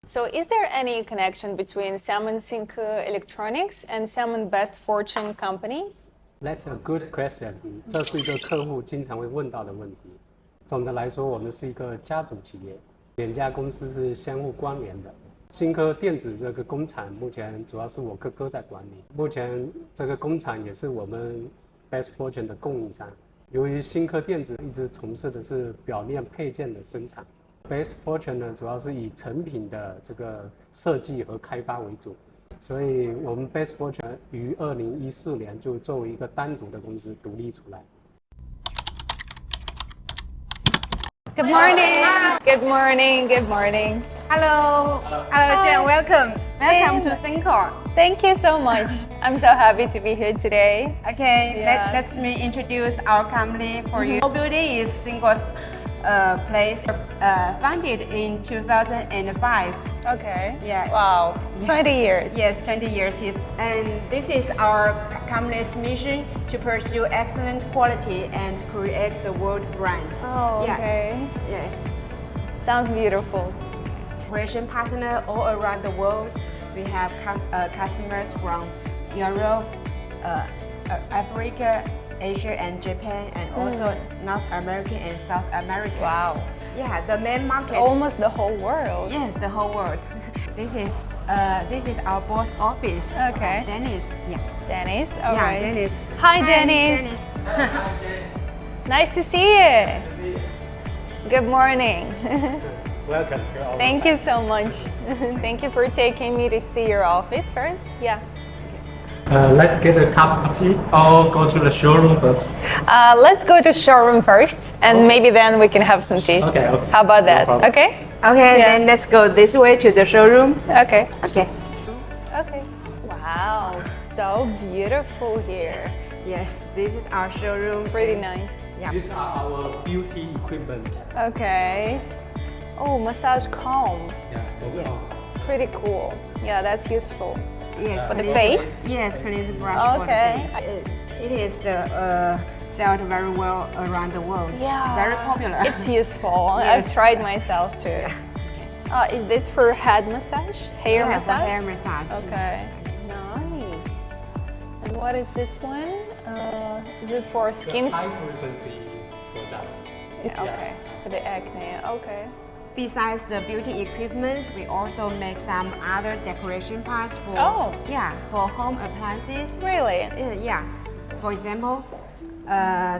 So is there any connection between Salmon Sync Electronics and Salmon Best Fortune companies? That's a good question. 这是一个客户经常会问到的问题。总的来说，我们是一个家族企业，两家公司是相互关联的。新科电子这个工厂目前主要是我哥哥在管理，目前这个工厂也是我们 Best Fortune 的供应商。由于新科电子一直从事的是表面配件的生产，Best Fortune 呢主要是以成品的这个设计和开发为主。所以我们 Best Fortune 于2014年就作为一个单独的公司独立出来。Good morning. Good morning. Good morning. Hello, Jen. Welcome to Syncor. Thank you so much. I'm so happy to be here today. Okay, Yeah. let me introduce our company for you. Our building is Syncor's place, founded in 2005. Okay. Yeah. Wow. 20 years. Yes, 20 years. And this is our company's mission to pursue excellent quality and create the world brand. Oh, Yeah. okay. Yes. Sounds beautiful. Operation partner all around the world. We have customers from Europe, Africa, Asia, and Japan, and also North America and South America. Wow. Yeah, the main market. Almost the whole world. Yes, the whole world. This is our boss office. Okay. Dennis. Yeah. Dennis. All Yeah, right. Dennis. Hi, Dennis. Nice to see you. Good morning. Welcome to our. Thank you so much. Thank you for taking me to see your office first. Yeah. Let's get a cup of tea or go to the showroom first. Let's go to showroom first, and maybe then we can have some tea. Okay. How about No that? problem. Okay. Okay, Yeah. then let's go this way to the showroom. Okay. Okay. Okay. Wow, so beautiful here. Yes, this is our showroom. Pretty nice. Yeah. These are our beauty equipment. Okay. Oh, massage comb. Yeah, for Yes. comb. Pretty cool. Yeah, that's useful. Yes, For the clean- face? Yes, clean the brush Okay. for the face. It is sold very well around the world. Yeah. Very popular. It's useful. Yes. I've tried myself too. Is this for head massage? Hair Yeah, for massage? hair massage. Okay. Nice. And what is this one? Is it for skin? High frequency product. Yeah, okay. For the acne. Okay. Besides the beauty equipment, we also make some other decoration parts for Oh. for home appliances. Really? Yeah. For example,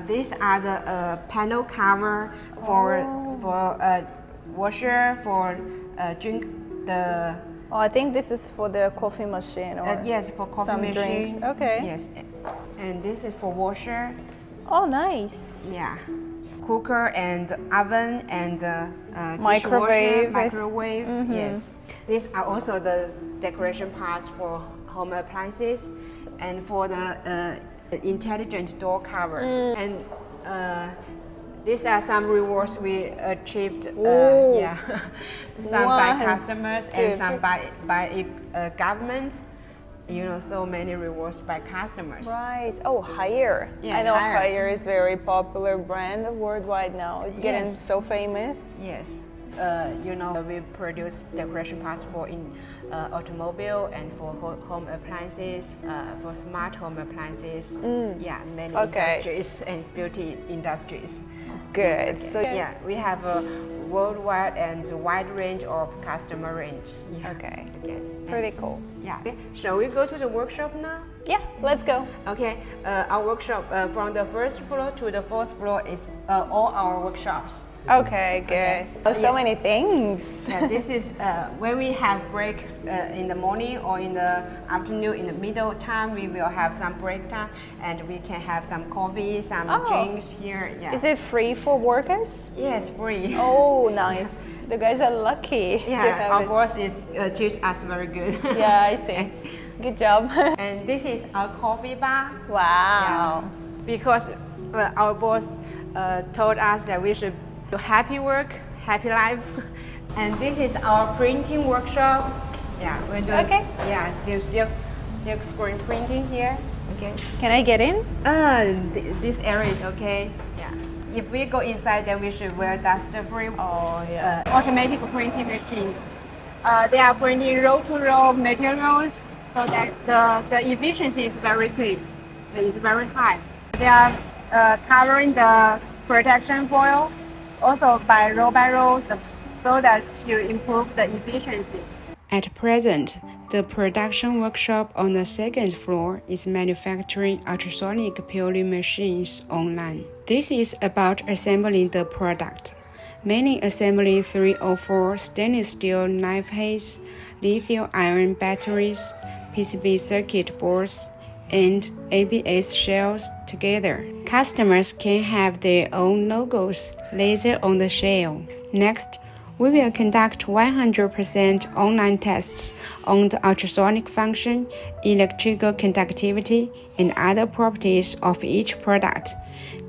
these are the panel cover for washer for drink the Oh, I think this is for the coffee machine or yes for coffee some machine. drinks. Okay. Yes, and this is for washer. Oh, nice. Yeah, cooker and oven and Microwave. dishwasher, microwave. Yes, these are also the decoration parts for home appliances and for the intelligent door cover. And these are some rewards we achieved. Ooh. Yeah, some by One, customers two. and some by government. You know, so many rewards by customers. Right. Oh, Haier. Yeah, I know Haier. Haier is very popular brand worldwide now. It's getting Yes. so famous. Yes. You know, we produce decoration parts for automobile and for home appliances, for smart home appliances. Yeah, many Okay. industries and beauty industries. Good. So Yeah, we have a worldwide and wide range of customer range. Yeah. Okay. Okay. Pretty cool. Yeah. Okay. Shall we go to the workshop now? Yeah, let's go. Okay. Our workshop from the first floor to the fourth floor is all our workshops. Okay, good. Oh, so Yeah. many things. Yeah, this is when we have break in the morning or in the afternoon. In the middle time, we will have some break time, and we can have some coffee, some Oh. drinks here. Yeah. Is it free for workers? Yes, free. Oh, nice. The guys are lucky to Yeah, have our it. boss is teach us very good. Yeah, I see. Good job. And this is our coffee bar. Wow. Because our boss told us that we should do happy work, happy life. And this is our printing workshop. Yeah, we do. Okay. Yeah, do silk screen printing here. Okay. Can I get in? This area is okay. Yeah. If we go inside, then we should wear dust free. Oh, yeah. Automatic printing machines. They are printing roll-to-roll materials so that the efficiency is very quick. It's very high. They are covering the protection foil also by roll, so that to improve the efficiency. At present, the production workshop on the second floor is manufacturing ultrasonic peeling machines online. This is about assembling the product, mainly assembling 3 or 4 stainless steel knife heads, lithium-ion batteries, PCB circuit boards, and ABS shells together. Customers can have their own logos laser on the shell. Next, we will conduct 100% online tests on the ultrasonic function, electrical conductivity, and other properties of each product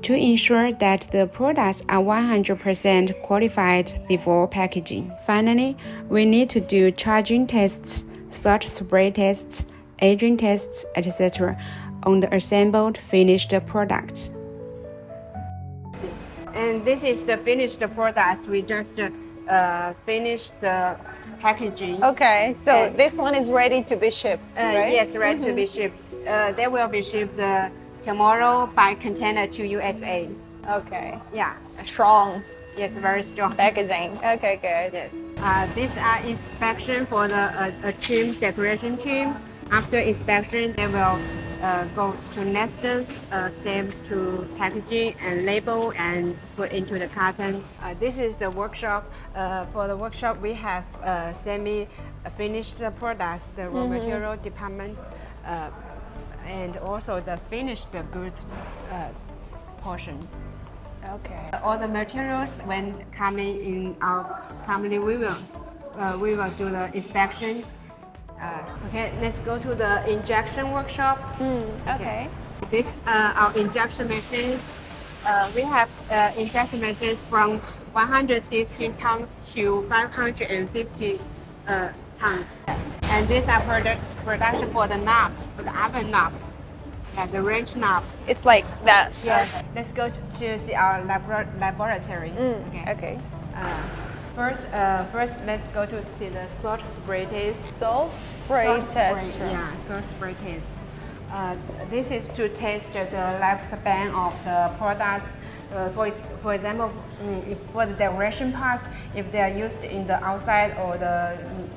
to ensure that the products are 100% qualified before packaging. Finally, we need to do charging tests, salt spray tests, aging tests, etc. on the assembled finished products. And this is the finished products. We just finished the packaging. Okay, so this one is ready to be shipped, right? Yes, ready to be shipped. They will be shipped tomorrow by container to USA. Okay. Yeah. Strong Yes, very strong. packaging. Okay, good. Yes. These are inspection for the trim, decoration trim. After inspection, they will go to next step to packaging and label and put into the carton. This is the workshop. For the workshop, we have semi-finished products, the raw material department, and also the finished goods portion. Okay. All the materials, when coming in our company, we will do the inspection. Okay, let's go to the injection workshop. Okay. This our injection machines. We have injection machines from 116 tons to 550 tons. And these are production for the knobs, for the oven knobs, the wrench knobs. It's like that. Yes. Let's go to see our laboratory. Okay. First, let's go to see the salt spray test. Salt spray Salt test. spray, yeah, salt spray test. This is to test the lifespan of the products. For example, if for the decoration parts, if they are used in the outside or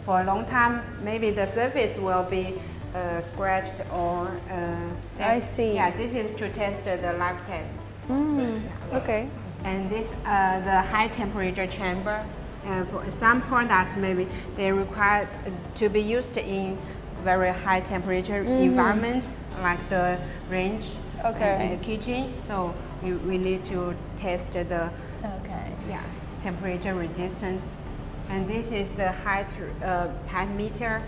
for a long time, maybe the surface will be scratched or. I see. Yeah, this is to test the life test. Okay. And this the high temperature chamber. For some products, maybe they require to be used in very high temperature environments, like the range and the kitchen. So we need to test the temperature resistance. And this is the height meter.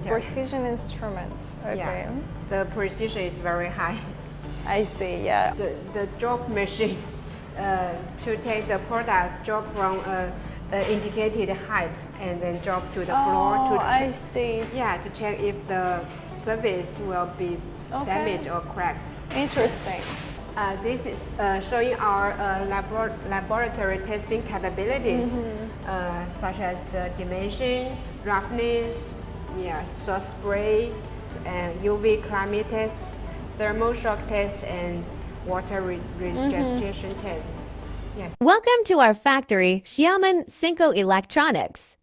Precision instruments. Okay. Yeah, the precision is very high. I see. Yeah. The drop machine to take the products drop from indicated height and then drop to the floor to I see. Yeah, to check if the surface will be damaged or cracked. Interesting. This is showing our laboratory testing capabilities, such as the dimension, roughness, salt spray, and UV climate tests, thermal shock test, and water registration test. Yes. Welcome to our factory, Xiamen Cinco Electronics.